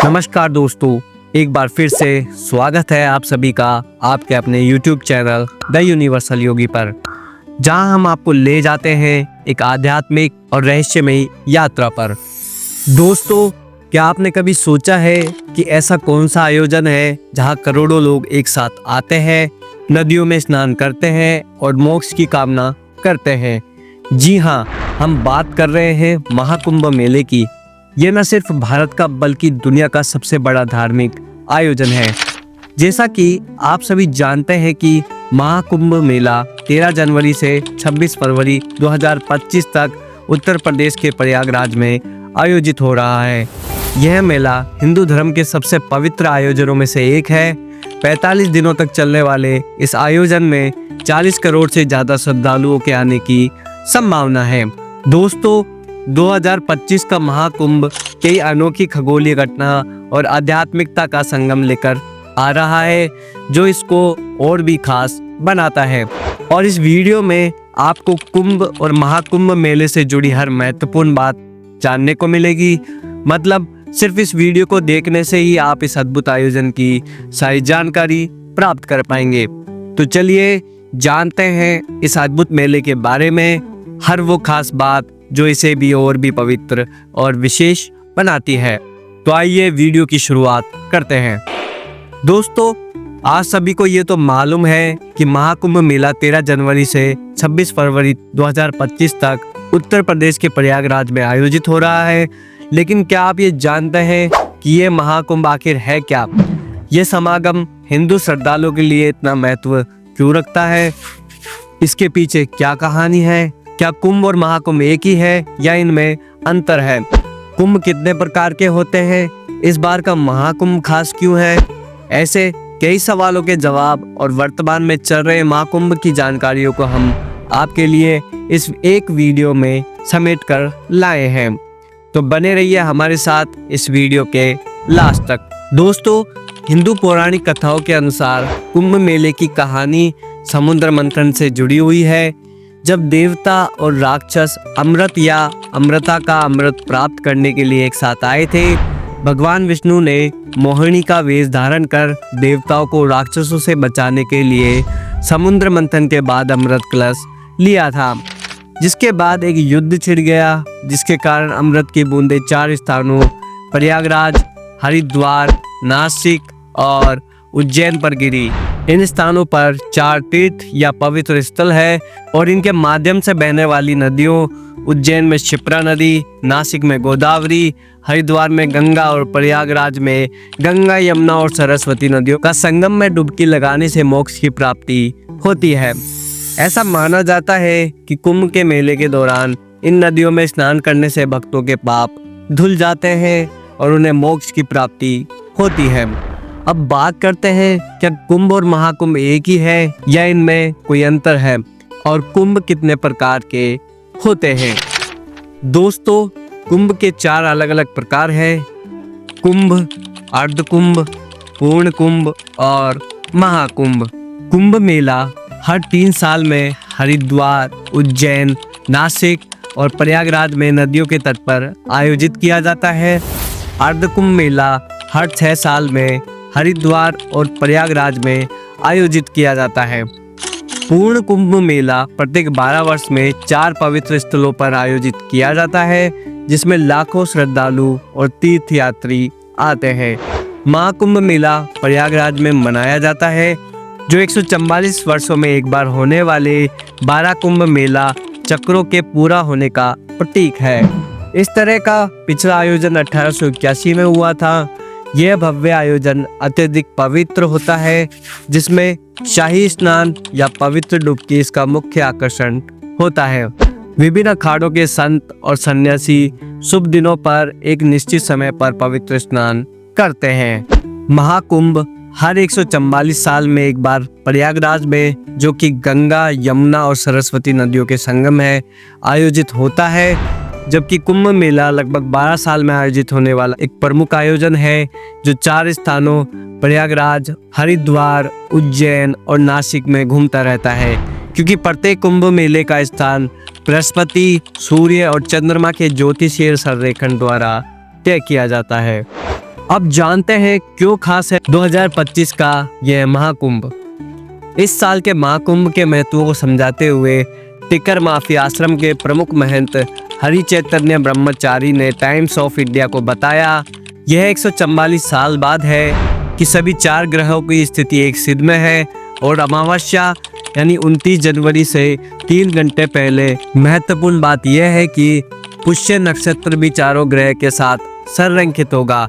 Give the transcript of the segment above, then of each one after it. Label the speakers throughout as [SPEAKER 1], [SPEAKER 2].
[SPEAKER 1] नमस्कार दोस्तों, एक बार फिर से स्वागत है आप सभी का आपके अपने YouTube चैनल द यूनिवर्सल योगी पर, जहां हम आपको ले जाते हैं एक आध्यात्मिक और रहस्यमयी यात्रा पर। दोस्तों, क्या आपने कभी सोचा है कि ऐसा कौन सा आयोजन है जहां करोड़ों लोग एक साथ आते हैं, नदियों में स्नान करते हैं और मोक्ष की कामना करते हैं? जी हाँ, हम बात कर रहे हैं महाकुंभ मेले की। ये न सिर्फ भारत का बल्कि दुनिया का सबसे बड़ा धार्मिक आयोजन है। जैसा कि आप सभी जानते हैं कि महाकुंभ मेला 13 जनवरी से 26 फरवरी 2025 तक उत्तर प्रदेश के प्रयागराज में आयोजित हो रहा है। यह मेला हिंदू धर्म के सबसे पवित्र आयोजनों में से एक है। 45 दिनों तक चलने वाले इस आयोजन में 40 करोड़ से ज़्यादा श्रद्धालुओं के आने की संभावना है। दोस्तों, 2025 का महाकुंभ कई अनोखी खगोलीय घटना और आध्यात्मिकता का संगम लेकर आ रहा है, जो इसको और भी खास बनाता है। और इस वीडियो में आपको कुंभ और महाकुंभ मेले से जुड़ी हर महत्वपूर्ण बात जानने को मिलेगी। मतलब सिर्फ इस वीडियो को देखने से ही आप इस अद्भुत आयोजन की सारी जानकारी प्राप्त कर पाएंगे। तो चलिए जानते हैं इस अद्भुत मेले के बारे में, हर वो खास बात जो इसे भी और भी पवित्र और विशेष बनाती है। तो आइए वीडियो की शुरुआत करते हैं। दोस्तों, आज सभी को ये तो मालूम है कि महाकुंभ मेला 13 जनवरी से 26 फरवरी 2025 तक उत्तर प्रदेश के प्रयागराज में आयोजित हो रहा है। लेकिन क्या आप ये जानते हैं कि ये महाकुंभ आखिर है क्या? ये समागम हिंदू श्रद्धालुओं के लिए इतना महत्व क्यों रखता है? इसके पीछे क्या कहानी है? क्या कुंभ और महाकुंभ एक ही है या इनमें अंतर है? कुंभ कितने प्रकार के होते हैं? इस बार का महाकुंभ खास क्यों है? ऐसे कई सवालों के जवाब और वर्तमान में चल रहे महाकुंभ की जानकारियों को हम आपके लिए इस एक वीडियो में समेट कर लाए हैं। तो बने रहिए हमारे साथ इस वीडियो के लास्ट तक। दोस्तों, हिंदू पौराणिक कथाओं के अनुसार कुंभ मेले की कहानी समुद्र मंथन से जुड़ी हुई है। जब देवता और राक्षस अमृत या अमृता का अमृत प्राप्त करने के लिए एक साथ आए थे, भगवान विष्णु ने मोहिनी का वेश धारण कर देवताओं को राक्षसों से बचाने के लिए समुद्र मंथन के बाद अमृत कलश लिया था, जिसके बाद एक युद्ध छिड़ गया, जिसके कारण अमृत की बूंदें 4 स्थानों प्रयागराज, हरिद्वार, नासिक और उज्जैन पर गिरी। इन स्थानों पर 4 तीर्थ या पवित्र स्थल है और इनके माध्यम से बहने वाली नदियों उज्जैन में क्षिप्रा नदी, नासिक में गोदावरी, हरिद्वार में गंगा और प्रयागराज में गंगा, यमुना और सरस्वती नदियों का संगम में डुबकी लगाने से मोक्ष की प्राप्ति होती है। ऐसा माना जाता है कि कुंभ के मेले के दौरान इन नदियों में स्नान करने से भक्तों के पाप धुल जाते हैं और उन्हें मोक्ष की प्राप्ति होती है। अब बात करते हैं, क्या कुंभ और महाकुंभ एक ही है या इनमें कोई अंतर है, और कुंभ कितने प्रकार के होते हैं? दोस्तों, कुंभ के 4 अलग अलग प्रकार हैं: कुंभ, अर्धकुंभ, पूर्ण कुंभ और महाकुंभ। कुंभ मेला हर 3 साल में हरिद्वार, उज्जैन, नासिक और प्रयागराज में नदियों के तट पर आयोजित किया जाता है। अर्धकुंभ मेला हर 6 साल में हरिद्वार और प्रयागराज में आयोजित किया जाता है। पूर्ण कुंभ मेला प्रत्येक 12 वर्ष में 4 पवित्र स्थलों पर आयोजित किया जाता है, जिसमें लाखों श्रद्धालु और तीर्थयात्री आते हैं। महाकुंभ मेला प्रयागराज में मनाया जाता है, जो 144 वर्षों में एक बार होने वाले 12 कुंभ मेला चक्रों के पूरा होने का प्रतीक है। इस तरह का पिछला आयोजन 1881 में हुआ था। यह भव्य आयोजन अत्यधिक पवित्र होता है, जिसमें शाही स्नान या पवित्र डुबकी इसका मुख्य आकर्षण होता है। विभिन्न अखाड़ों के संत और सन्यासी शुभ दिनों पर एक निश्चित समय पर पवित्र स्नान करते हैं। महाकुंभ हर 144 साल में एक बार प्रयागराज में, जो कि गंगा, यमुना और सरस्वती नदियों के संगम है, आयोजित होता है। जबकि कुंभ मेला लगभग 12 साल में आयोजित होने वाला एक प्रमुख आयोजन है, जो 4 स्थानों प्रयागराज, हरिद्वार, उज्जैन और नासिक में घूमता रहता है, क्योंकि प्रत्येक कुंभ मेले का स्थान बृहस्पति, सूर्य और चंद्रमा के ज्योतिषीय संरेखण द्वारा तय किया जाता है। अब जानते हैं क्यों खास है 2025 का यह महाकुंभ। इस साल के महाकुंभ के महत्व को समझाते हुए टिकर माफी आश्रम के प्रमुख महंत हरि चैतन्य ब्रह्मचारी ने टाइम्स ऑफ इंडिया को बताया, यह 144 साल बाद है कि सभी 4 ग्रहों की स्थिति एक सिद्ध में है और अमावस्या यानी 29 जनवरी से 3 घंटे पहले। महत्वपूर्ण बात यह है कि पुष्य नक्षत्र भी चारों ग्रह के साथ संरेखित होगा।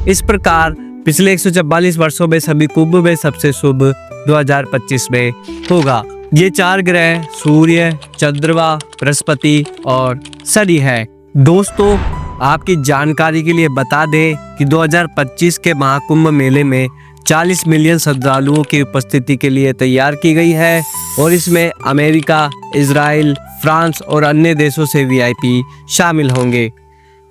[SPEAKER 1] इस प्रकार पिछले 144 वर्षों में सभी कुंभ में सबसे शुभ 2025 में होगा। ये 4 ग्रह सूर्य, चंद्रमा, बृहस्पति और शनि है। दोस्तों, आपकी जानकारी के लिए बता दें कि 2025 के महाकुंभ मेले में 40 मिलियन श्रद्धालुओं की उपस्थिति के लिए तैयार की गई है और इसमें अमेरिका, इजराइल, फ्रांस और अन्य देशों से वीआईपी शामिल होंगे।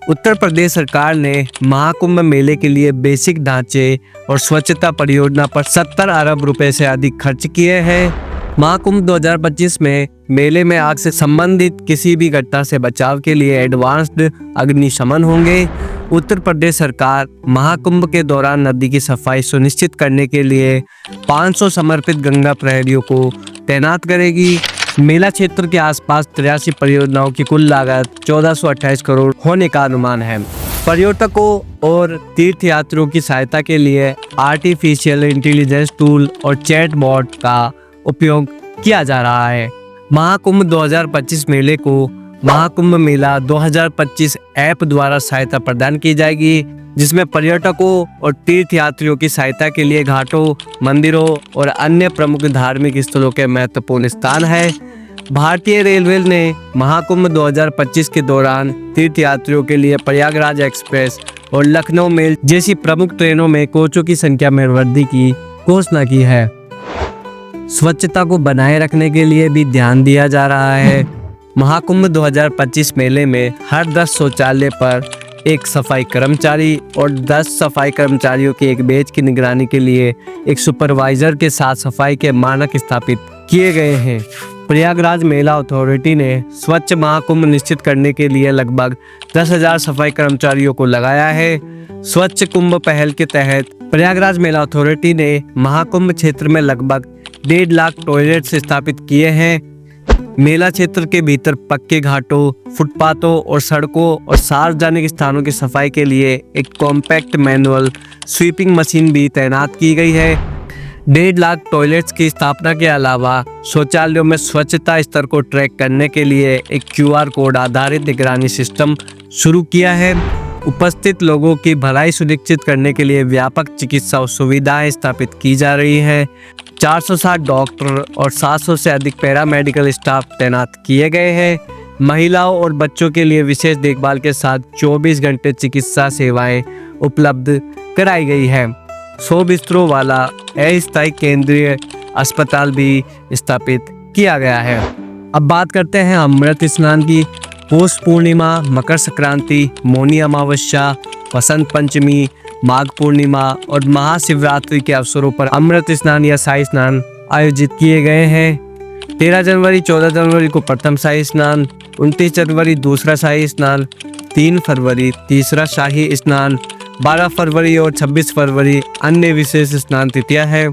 [SPEAKER 1] उत्तर प्रदेश सरकार ने महाकुंभ मेले के लिए बेसिक ढांचे और स्वच्छता परियोजना पर 70 अरब रुपए से अधिक खर्च किए हैं। महाकुंभ 2025 में मेले में आग से संबंधित किसी भी घटना से बचाव के लिए एडवांस्ड अग्निशमन होंगे। उत्तर प्रदेश सरकार महाकुंभ के दौरान नदी की सफाई सुनिश्चित करने के लिए 500 समर्पित गंगा प्रहरियों को तैनात करेगी। मेला क्षेत्र के आसपास 83 परियोजनाओं की कुल लागत 1428 करोड़ होने का अनुमान है। पर्यटकों और तीर्थयात्रियों की सहायता के लिए आर्टिफिशियल इंटेलिजेंस टूल और चैटबॉट का उपयोग किया जा रहा है। महाकुंभ 2025 मेले को महाकुंभ मेला 2025 ऐप द्वारा सहायता प्रदान की जाएगी, जिसमें पर्यटकों और तीर्थयात्रियों की सहायता के लिए घाटों, मंदिरों और अन्य प्रमुख धार्मिक स्थलों के महत्वपूर्ण स्थान है। भारतीय रेलवे ने महाकुंभ 2025 के दौरान तीर्थयात्रियों के लिए प्रयागराज एक्सप्रेस और लखनऊ मेल जैसी प्रमुख ट्रेनों में कोचों की संख्या में वृद्धि की घोषणा की है। स्वच्छता को बनाए रखने के लिए भी ध्यान दिया जा रहा है। महाकुंभ 2025 मेले में हर 10 शौचालय पर एक सफाई कर्मचारी और 10 सफाई कर्मचारियों की एक बैच की निगरानी के लिए एक सुपरवाइजर के साथ सफाई के मानक स्थापित किए गए हैं। प्रयागराज मेला अथॉरिटी ने स्वच्छ महाकुंभ निश्चित करने के लिए लगभग 10,000 सफाई कर्मचारियों को लगाया है। स्वच्छ कुंभ पहल के तहत प्रयागराज मेला अथॉरिटी ने महाकुंभ क्षेत्र में लगभग 1.5 लाख टॉयलेट्स स्थापित किए हैं। मेला क्षेत्र के भीतर पक्के घाटों, फुटपाथों और सड़कों और सार्वजनिक स्थानों की सफाई के लिए एक कॉम्पैक्ट मैनुअल स्वीपिंग मशीन भी तैनात की गई है। 1.5 लाख टॉयलेट्स की स्थापना के अलावा शौचालयों में स्वच्छता स्तर को ट्रैक करने के लिए एक QR कोड आधारित निगरानी सिस्टम शुरू किया है। उपस्थित लोगों की भलाई सुनिश्चित करने के लिए व्यापक चिकित्सा सुविधाएं स्थापित की जा रही है। 460 डॉक्टर और 700 से अधिक पैरामेडिकल स्टाफ तैनात किए गए हैं। महिलाओं और बच्चों के लिए विशेष देखभाल के साथ 24 घंटे चिकित्सा सेवाएं उपलब्ध कराई गई है। 100 बिस्तरों वाला अस्थायी केंद्रीय अस्पताल भी स्थापित किया गया है। अब बात करते हैं अमृत स्नान की। पौष पूर्णिमा, मकर संक्रांति, मौनी अमावस्या, वसंत पंचमी, माघ पूर्णिमा और महाशिवरात्रि के अवसरों पर अमृत स्नान या शाही स्नान आयोजित किए गए हैं। 13 जनवरी 14 जनवरी को प्रथम शाही स्नान, 29 जनवरी दूसरा शाही स्नान, 3 फरवरी तीसरा शाही स्नान, 12 फरवरी और 26 फरवरी अन्य विशेष स्नान तिथियां हैं।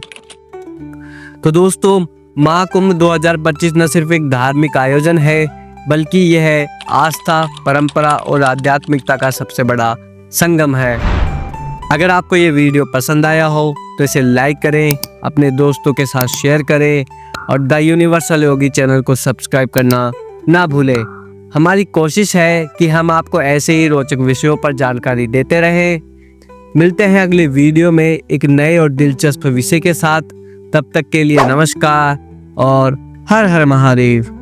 [SPEAKER 1] तो दोस्तों, महाकुंभ 2025 न सिर्फ एक धार्मिक आयोजन है, बल्कि यह आस्था, परंपरा और आध्यात्मिकता का सबसे बड़ा संगम है। अगर आपको ये वीडियो पसंद आया हो तो इसे लाइक करें, अपने दोस्तों के साथ शेयर करें और द यूनिवर्सल योगी चैनल को सब्सक्राइब करना ना भूलें। हमारी कोशिश है कि हम आपको ऐसे ही रोचक विषयों पर जानकारी देते रहें। मिलते हैं अगले वीडियो में एक नए और दिलचस्प विषय के साथ। तब तक के लिए नमस्कार और हर हर महादेव।